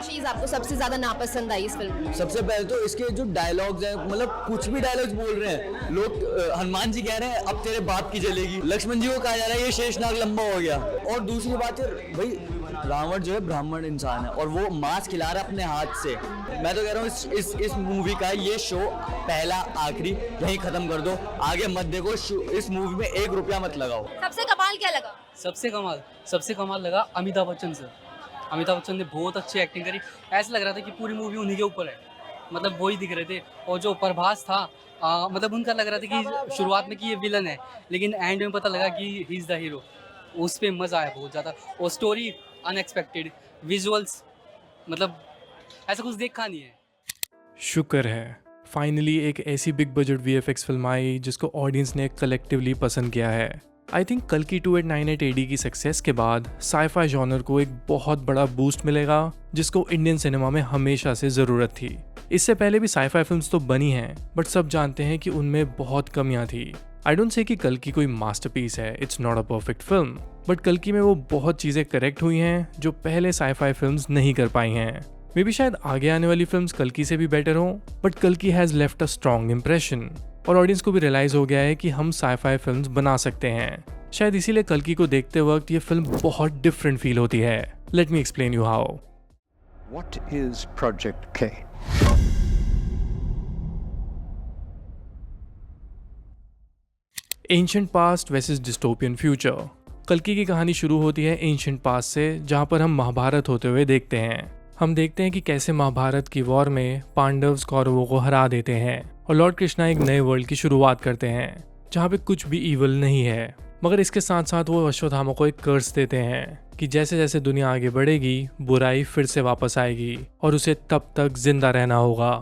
चीज़ आपको सबसे ज़्यादा नापसंद आई इस फिल्म में? सबसे पहले तो इसके जो डायलॉग्स हैं, मतलब कुछ भी डायलॉग्स बोल रहे हैं लोग। हनुमान जी कह रहे हैं अब तेरे बाप की जलेगी, लक्ष्मण जी को कहा जा रहा है ये शेषनाग लंबा हो गया। और दूसरी बात है भाई, रावण जो है ब्राह्मण इंसान है और वो मांस खिला रहा है अपने हाथ से। मैं तो कह रहा हूँ इस मूवी का ये शो पहला आखिरी यहीं खत्म कर दो, आगे मत देखो। इस मूवी में 1 रुपया मत लगाओ। सबसे कमाल क्या लगा? सबसे कमाल लगा अमिताभ बच्चन सर। अमिताभ बच्चन ने बहुत अच्छी एक्टिंग करी। ऐसा लग रहा था कि पूरी मूवी उन्हीं के ऊपर है, मतलब वही दिख रहे थे। और जो प्रभास था, मतलब उनका लग रहा था कि शुरुआत में कि ये विलन है, लेकिन एंड में पता लगा कि ही इज़ द हीरो। उस पर मज़ा आया बहुत ज़्यादा। और स्टोरी अनएक्सपेक्टेड, विजुअल्स मतलब ऐसा कुछ देखा नहीं है। शुक्र है फाइनली एक ऐसी बिग बजट वीएफएक्स फिल्म आई जिसको ऑडियंस ने कलेक्टिवली पसंद किया है। आई थिंक कल्कि 2898 AD की सक्सेस के बाद साई-फाई जॉनर को एक बहुत बड़ा बूस्ट मिलेगा जिसको इंडियन सिनेमा में हमेशा से ज़रूरत थी। इससे पहले भी साई-फाई फिल्म्स तो बनी हैं, बट सब जानते हैं कि उनमें बहुत कमियां थी। आई डोंट से कि कल्कि कोई मास्टरपीस है, it's not a perfect film, but कल्कि में वो बहुत चीज़ें करेक्ट हुई हैं जो पहले साई-फाई फिल्म्स नहीं कर पाई हैं। मे बी शायद आगे आने वाली फिल्म्स कल्कि से भी बेटर हों, बट कल्कि has left a strong impression और ऑडियंस को भी रियलाइज हो गया है कि हम साई-फाई फिल्म्स बना सकते हैं। शायद इसीलिए कल्कि को देखते वक्त ये फिल्म बहुत डिफरेंट फील होती है। Let me explain you how. What is Project K? Ancient past versus dystopian future. कल्कि की कहानी शुरू होती है एंशिएंट पास्ट से, जहाँ पर हम महाभारत होते हुए देखते हैं। हम देखते हैं कि कैसे महाभारत की वॉर में पांडव्स कौरवों को हरा देते हैं और लॉर्ड कृष्णा एक नए वर्ल्ड की शुरुआत करते हैं जहाँ पे कुछ भी ईवल नहीं है। मगर इसके साथ साथ वो अश्वत्थामा को एक कर्स देते हैं कि जैसे जैसे दुनिया आगे बढ़ेगी बुराई फिर से वापस आएगी और उसे तब तक जिंदा रहना होगा।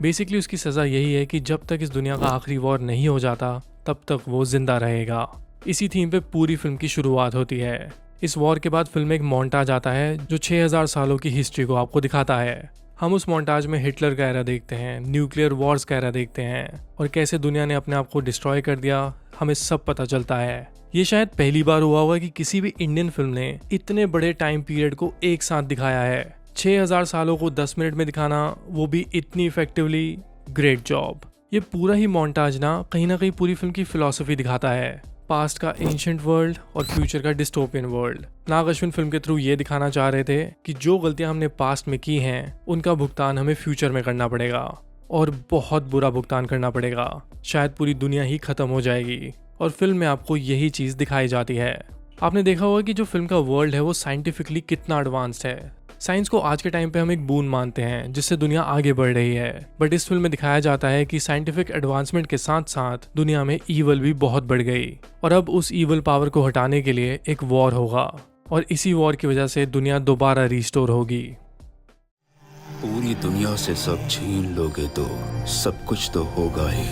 बेसिकली उसकी सज़ा यही है कि जब तक इस दुनिया का आखिरी वॉर नहीं हो जाता तब तक वो जिंदा रहेगा। इसी थीम पे पूरी फिल्म की शुरुआत होती है। इस वॉर के बाद फिल्म में एक मोन्टाज आता है जो 6000 सालों की हिस्ट्री को आपको दिखाता है। हम उस मोन्टाज में हिटलर का एरा देखते हैं, न्यूक्लियर वॉर्स का एरा देखते हैं और कैसे दुनिया ने अपने आप को डिस्ट्रॉय कर दिया, हमें सब पता चलता है। ये शायद पहली बार हुआ होगा कि किसी भी इंडियन फिल्म ने इतने बड़े टाइम पीरियड को एक साथ दिखाया है। 6000 सालों को 10 मिनट में दिखाना, वो भी इतनी इफेक्टिवली, ग्रेट जॉब। ये पूरा ही मोन्टाज ना कहीं पूरी फिल्म की फिलॉसफी दिखाता है, पास्ट का एंशिएंट वर्ल्ड और फ्यूचर का डिस्टोपियन वर्ल्ड। नाग अश्विन फिल्म के थ्रू ये दिखाना चाह रहे थे कि जो गलतियां हमने पास्ट में की हैं उनका भुगतान हमें फ्यूचर में करना पड़ेगा और बहुत बुरा भुगतान करना पड़ेगा। शायद पूरी दुनिया ही खत्म हो जाएगी और फिल्म में आपको यही चीज़ दिखाई जाती है। आपने देखा होगा कि जो फिल्म का वर्ल्ड है वो साइंटिफिकली कितना एडवांस्ड है। साइंस को आज के टाइम पे हम एक बून मानते हैं जिससे दुनिया आगे बढ़ रही है, बट इस फिल्म में दिखाया जाता है कि साइंटिफिक एडवांसमेंट के साथ साथ दुनिया में ईवल भी बहुत बढ़ गई और अब उस ईवल पावर को हटाने के लिए एक वॉर होगा और इसी वॉर की वजह से दुनिया दोबारा रिस्टोर होगी। पूरी दुनिया से सब छीन लोगे तो सब कुछ तो होगा ही।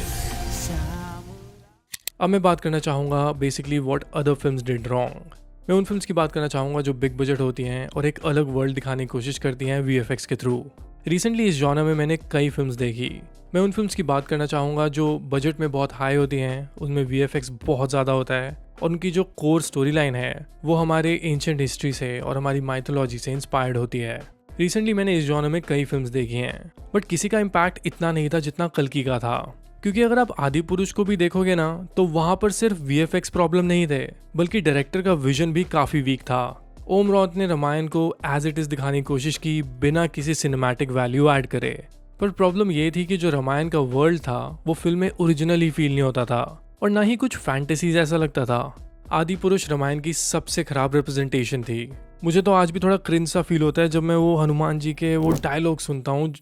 अब मैं बात करना चाहूँगा basically what other films did wrong. मैं उन फिल्म्स की बात करना चाहूँगा जो बिग बजट होती हैं और एक अलग वर्ल्ड दिखाने की कोशिश करती हैं वीएफएक्स के थ्रू। रिसेंटली इस जॉनर में मैंने कई फिल्म्स देखी। मैं उन फिल्म्स की बात करना चाहूँगा जो बजट में बहुत हाई होती हैं, उनमें वीएफएक्स बहुत ज़्यादा होता है और उनकी जो कोर स्टोरी लाइन है वो हमारे एंशिएंट हिस्ट्री से और हमारी माइथोलॉजी से इंस्पायर्ड होती है। रिसेंटली मैंने इस जॉनर में कई फिल्म्स देखी हैं, बट किसी का इम्पैक्ट इतना नहीं था जितना कल्कि का था। क्योंकि अगर आप आदि पुरुष को भी देखोगे ना तो वहां पर सिर्फ वीएफएक्स प्रॉब्लम नहीं थे, बल्कि डायरेक्टर का विजन भी काफी वीक था। ओम रॉथ ने रामायण को एज इट इज दिखाने की कोशिश की बिना किसी सिनेमैटिक वैल्यू ऐड करे, पर प्रॉब्लम ये थी कि जो रामायण का वर्ल्ड था वो फिल्म में ओरिजिनली फील नहीं होता था और ना ही कुछ फैंटेसीज ऐसा लगता था। आदि पुरुष रामायण की सबसे खराब रिप्रेजेंटेशन थी। मुझे तो आज भी थोड़ा क्रिंज सा फील होता है जब मैं वो हनुमान जी के वो डायलॉग सुनता हूँ।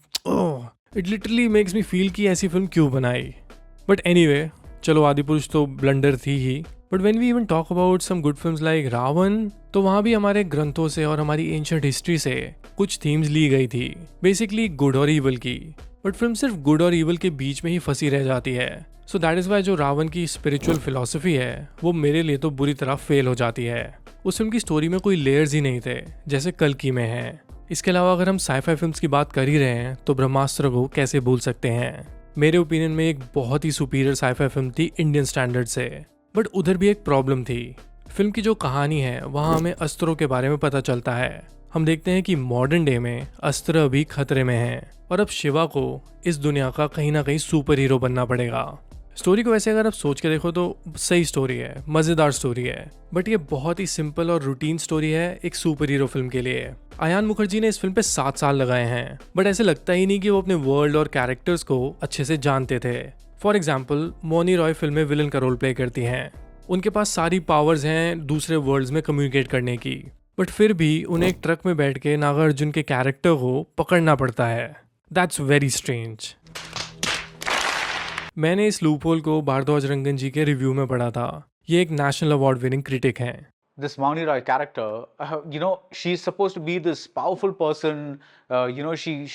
It literally makes me feel कि ऐसी फिल्म क्यों बनाई। बट एनीवे, चलो आदि पुरुष तो ब्लंडर थी ही, but when we even talk about some good films like Ravan, तो वहाँ भी हमारे ग्रंथों से और हमारी एंशिएंट हिस्ट्री से कुछ थीम्स ली गई थी, बेसिकली गुड और ईवल की। बट फिल्म सिर्फ गुड और ईवल के बीच में ही फंसी रह जाती है। सो दैट इज वाई जो रावण की स्पिरिचुअल फिलॉसफी है वो मेरे लिए तो बुरी तरह फेल हो जाती है। उस फिल्म की स्टोरी में कोई लेयर्स ही नहीं थे जैसे कल्कि में है। इसके अलावा अगर हम साई-फाई फिल्म्स की बात कर ही रहे हैं तो ब्रह्मास्त्र को कैसे भूल सकते हैं। मेरे ओपिनियन में एक बहुत ही सुपीरियर साई-फाई फिल्म थी इंडियन स्टैंडर्ड से, बट उधर भी एक प्रॉब्लम थी। फिल्म की जो कहानी है वहाँ हमें अस्त्रों के बारे में पता चलता है, हम देखते हैं कि मॉडर्न डे में अस्त्र अभी खतरे में हैं और अब शिवा को इस दुनिया का कहीं ना कहीं सुपर हीरो बनना पड़ेगा। स्टोरी को वैसे अगर आप सोच के देखो तो सही स्टोरी है, मज़ेदार स्टोरी है, बट ये बहुत ही सिंपल और रूटीन स्टोरी है एक सुपर हीरो फिल्म के लिए। अयान मुखर्जी ने इस फिल्म पे 7 साल लगाए हैं, बट ऐसे लगता ही नहीं कि वो अपने वर्ल्ड और कैरेक्टर्स को अच्छे से जानते थे। For example, Mouni Roy film में विलन का रोल प्ले करती हैं। उनके पास सारी पावर्स हैं दूसरे वर्ल्ड्स में कम्युनिकेट करने की, बट फिर भी उन्हें एक ट्रक में बैठ के नागार्जुन के कैरेक्टर को पकड़ना पड़ता है। That's very strange. मैंने इस लूपहोल को भारद्वाज रंगन जी के रिव्यू में पढ़ा था। ये एक नेशनल अवार्ड विनिंग क्रिटिक हैं। This Mauni Roy character, she's supposed to be this powerful person.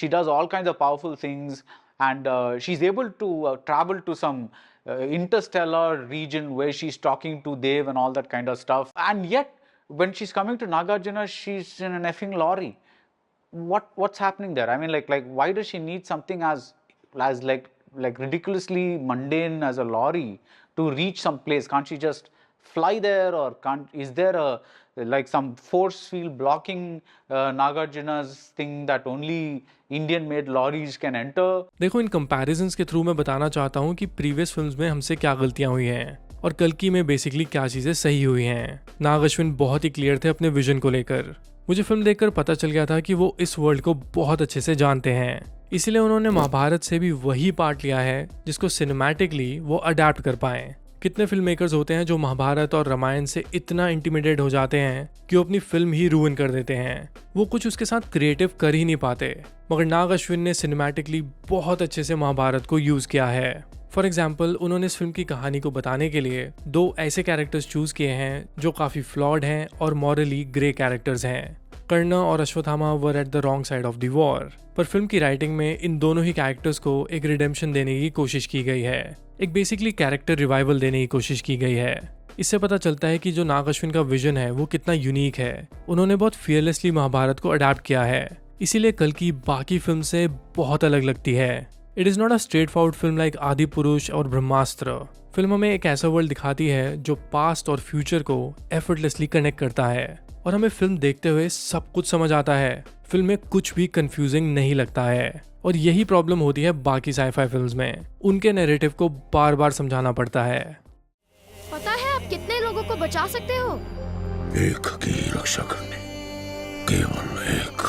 She does all kinds of powerful things, and she's able to travel to some interstellar region where she's talking to Dev and all that kind of stuff. And yet, when she's coming to Nagarjuna, she's in an effing lorry. What's happening there? I mean, like why does she need something as like ridiculously mundane as a lorry to reach some place? Can't she just fly there, or is there some force field blocking Nagarjuna's thing that only Indian made lorries can enter? देखो, इन comparisons के through मैं बताना चाहता हूँ कि previous films में हमसे क्या गलतियाँ हुई हैं और कल्कि में बेसिकली क्या चीज़ें सही हुई हैं। नाग अश्विन बहुत ही क्लियर थे अपने विजन को लेकर। मुझे फिल्म देखकर पता चल गया था कि वो इस वर्ल्ड को बहुत अच्छे से जानते हैं, इसीलिए उन्होंने महाभारत से भी वही पार्ट लिया है जिसको सिनेमैटिकली वो अडेप्ट कर पाएं। कितने फिल्म मेकर्स होते हैं जो महाभारत और रामायण से इतना इंटिमिडेट हो जाते हैं कि वो अपनी फिल्म ही रूइन कर देते हैं, वो कुछ उसके साथ क्रिएटिव कर ही नहीं पाते। मगर नाग अश्विन ने सिनेमैटिकली बहुत अच्छे से महाभारत को यूज किया है। फॉर एग्जाम्पल, उन्होंने इस फिल्म की कहानी को बताने के लिए 2 ऐसे कैरेक्टर्स चूज किए हैं जो काफी फ्लॉड हैं और मॉरली ग्रे कैरेक्टर्स हैं। कर्ण और Ashwatthama were at the wrong side of the war, पर फिल्म की राइटिंग में इन दोनों ही कैरेक्टर्स को एक रिडेम्पशन देने की कोशिश की गई है, एक बेसिकली कैरेक्टर रिवाइवल देने की कोशिश की गई है। इससे पता चलता है कि जो नाग अश्विन का विजन है वो कितना यूनिक है। उन्होंने बहुत फियरलेसली महाभारत को अडेप्ट किया है, इसीलिए कल की बाकी फिल्म से बहुत अलग लगती है। It is not a straight forward film like आदि पुरुष और ब्रह्मास्त्र। फिल्म हमें एक ऐसा वर्ल्ड दिखाती है जो पास्ट और फ्यूचर को एफर्टलेसली कनेक्ट करता है और हमें फिल्म देखते हुए सब कुछ समझ आता है। फिल्म में कुछ भी कंफ्यूजिंग नहीं लगता है और यही प्रॉब्लम होती है बाकी साइफाई फिल्म्स में। उनके नैरेटिव को बार बार समझाना पड़ता है। पता है आप कितने लोगों को बचा सकते हो? एक की रक्षा करनी, केवल एक।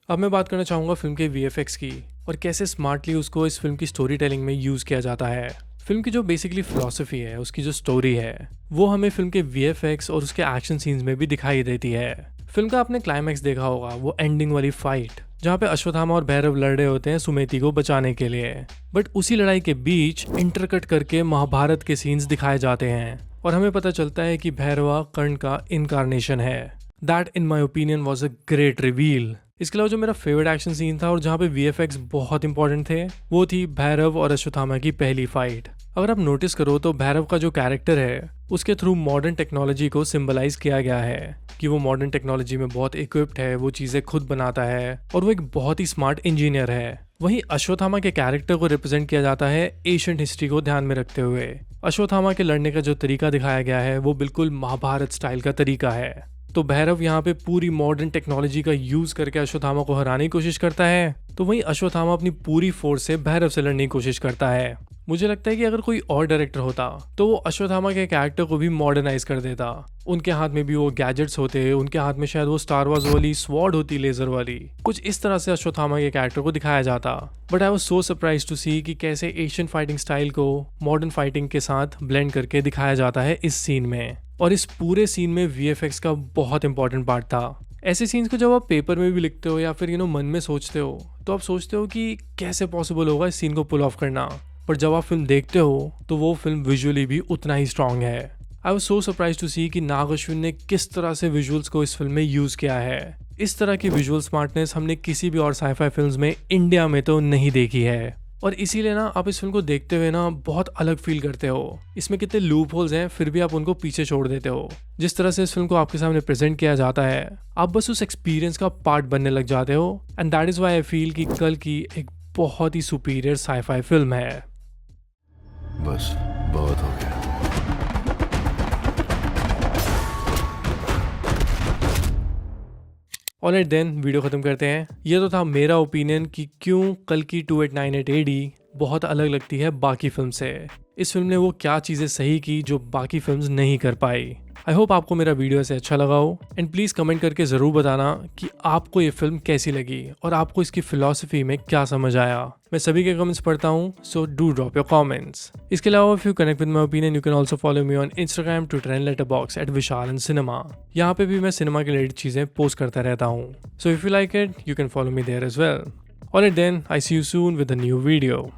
अब मैं बात करना चाहूँगा फिल्म के VFX की और कैसे स्मार्टली उसको इस फिल्म की स्टोरी टेलिंग में यूज़ किया जाता है। फिल्म की जो बेसिकली फिलॉसफी है, उसकी जो स्टोरी है, वो हमें फिल्म के VFX और उसके एक्शन सीन्स में भी दिखाई देती है। फिल्म का आपने क्लाइमैक्स देखा होगा, वो एंडिंग वाली फाइट जहाँ पे अश्वत्थामा और भैरव लड़ रहे होते हैं सुमेति को बचाने के लिए, बट उसी लड़ाई के बीच इंटरकट करके महाभारत के सीन्स दिखाए जाते हैं और हमें पता चलता है कि भैरवा कर्ण का इनकारनेशन है। That in my opinion was a great reveal. इसके अलावा जो मेरा फेवरेट एक्शन सीन था और जहाँ पे VFX बहुत इंपॉर्टेंट थे, वो थी भैरव और अश्वत्थामा की पहली फाइट। अगर आप नोटिस करो तो भैरव का जो कैरेक्टर है उसके थ्रू मॉडर्न टेक्नोलॉजी को सिंबलाइज किया गया है कि वो मॉडर्न टेक्नोलॉजी में बहुत इक्विप्ड है, वो चीज़ें खुद बनाता है और वो एक बहुत ही स्मार्ट इंजीनियर है। वहीं अश्वत्थामा के कैरेक्टर को रिप्रेजेंट किया जाता है एशियंट हिस्ट्री को ध्यान में रखते हुए। अश्वत्थामा के लड़ने का जो तरीका दिखाया गया है वो बिल्कुल महाभारत स्टाइल का तरीका है। तो भैरव यहाँ पे पूरी मॉडर्न टेक्नोलॉजी का यूज करके अश्वत्थामा को हराने की कोशिश करता है, तो वहीं अश्वत्थामा अपनी पूरी फोर्स से भैरव से लड़ने की कोशिश करता है। मुझे लगता है कि अगर कोई और डायरेक्टर होता तो वो अश्वत्थामा के कैरेक्टर को भी मॉडर्नाइज कर देता। उनके हाथ में भी वो गैजेट्स होते, उनके हाथ में शायद वो स्टार वॉर्स वाली स्वॉर्ड होती, लेजर वाली, कुछ इस तरह से अश्वत्थामा के कैरेक्टर को दिखाया जाता। But I was so surprise to see कि कैसे एशियन फाइटिंग स्टाइल को मॉडर्न फाइटिंग के साथ ब्लेंड करके दिखाया जाता है इस सीन में। और इस पूरे सीन में VFX का बहुत इंपॉर्टेंट पार्ट था। ऐसे सीन्स को जब आप पेपर में भी लिखते हो या फिर मन में सोचते हो तो आप सोचते हो कि कैसे पॉसिबल होगा इस सीन को पुल ऑफ करना, पर जब आप फिल्म देखते हो तो वो फिल्म विजुअली भी उतना ही स्ट्रांग है। I was so surprise to see कि नाग अश्विन ने किस तरह से विजुअल्स को इस फिल्म में यूज किया है। इस तरह की विजुअल स्मार्टनेस हमने किसी भी और साइफाई फिल्म्स में इंडिया में तो नहीं देखी है और इसीलिए ना आप इस फिल्म को देखते हुए ना बहुत अलग फील करते हो। इसमें कितने लूप होल्स हैं फिर भी आप उनको पीछे छोड़ देते हो। जिस तरह से इस फिल्म को आपके सामने प्रेजेंट किया जाता है, आप बस उस एक्सपीरियंस का पार्ट बनने लग जाते हो। And that is why I feel कि कल की एक बहुत ही सुपीरियर साइफाई फिल्म है। बस बहुत हो गया। ऑलराइट देन, वीडियो ख़त्म करते हैं। ये तो था मेरा ओपिनियन कि क्यों कल्कि 2898 AD बहुत अलग लगती है बाकी फिल्म से। इस फिल्म ने वो क्या चीज़ें सही की जो बाकी फिल्म्स नहीं कर पाई। आई होप आपको मेरा वीडियो ऐसे अच्छा लगा हो, एंड प्लीज़ कमेंट करके ज़रूर बताना कि आपको ये फिल्म कैसी लगी और आपको इसकी फिलॉसफी में क्या समझ आया। मैं सभी के कमेंट्स पढ़ता हूँ, so do drop your comments. इसके अलावा if you connect with my opinion you can also follow me on Instagram, Twitter and letterbox @vishalan_cinema। यहाँ पे भी मैं सिनेमा के रिलेटेड चीज़ें पोस्ट करता रहता हूँ, so if you like it you can follow me there as well. Alright then, I see you soon with a new video.